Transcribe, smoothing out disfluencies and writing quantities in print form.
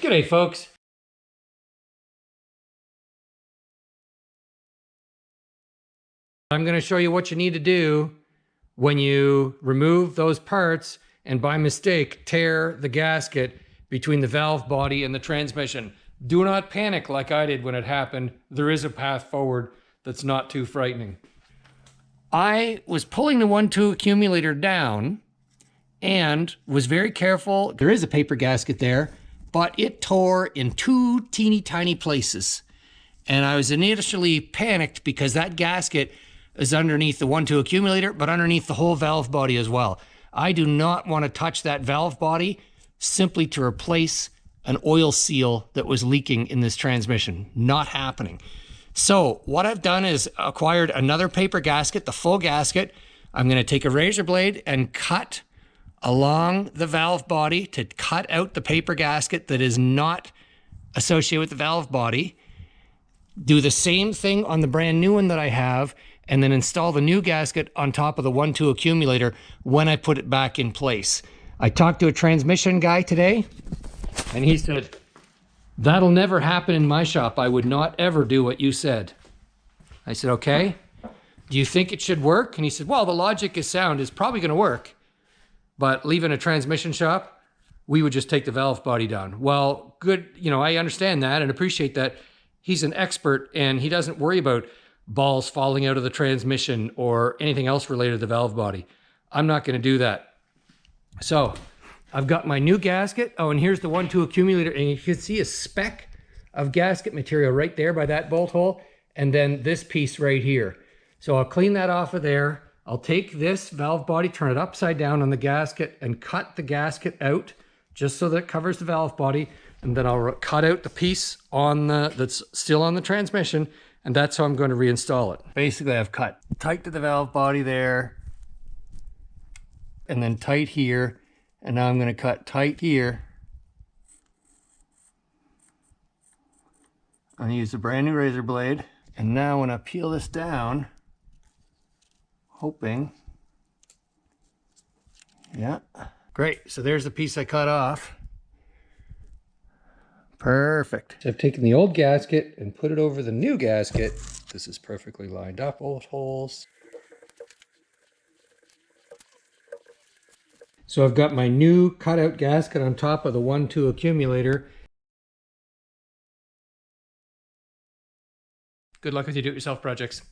G'day folks. I'm going to show you what you need to do when you remove those parts and by mistake tear the gasket between the valve body and the transmission. Do not panic like I did when it happened. There is a path forward that's not too frightening. I was pulling the 1-2 accumulator down and was very careful. There is a paper gasket there, but it tore in 2 teeny tiny places. And I was initially panicked because that gasket is underneath the 1-2 accumulator, but underneath the whole valve body as well. I do not want to touch that valve body simply to replace an oil seal that was leaking in this transmission. Not happening. So what I've done is acquired another paper gasket, the full gasket. I'm going to take a razor blade and cut along the valve body to cut out the paper gasket that is not associated with the valve body. Do the same thing on the brand new one that I have, and then install the new gasket on top of the 1-2 accumulator when I put it back in place. I talked to a transmission guy today, and he said, "That'll never happen in my shop. I would not ever do what you said." I said, "Okay. Do you think it should work?" And he said, "Well, the logic is sound. It's probably going to work. But leaving a transmission shop, we would just take the valve body down." Well, good. I understand that and appreciate that. He's an expert and he doesn't worry about balls falling out of the transmission or anything else related to the valve body. I'm not going to do that. So I've got my new gasket. Oh, and here's the 1-2 accumulator. And you can see a speck of gasket material right there by that bolt hole. And then this piece right here. So I'll clean that off of there. I'll take this valve body, turn it upside down on the gasket and cut the gasket out just so that it covers the valve body. And then I'll cut out the piece that's still on the transmission. And that's how I'm going to reinstall it. Basically, I've cut tight to the valve body there, and then tight here, and now I'm going to cut tight here. I'm going to use a brand new razor blade, and now when I peel this down, hoping, yeah, great. So there's the piece I cut off. Perfect. So I've taken the old gasket and put it over the new gasket. This is perfectly lined up, both holes. So I've got my new cutout gasket on top of the 1-2 accumulator. Good luck with your do-it-yourself projects.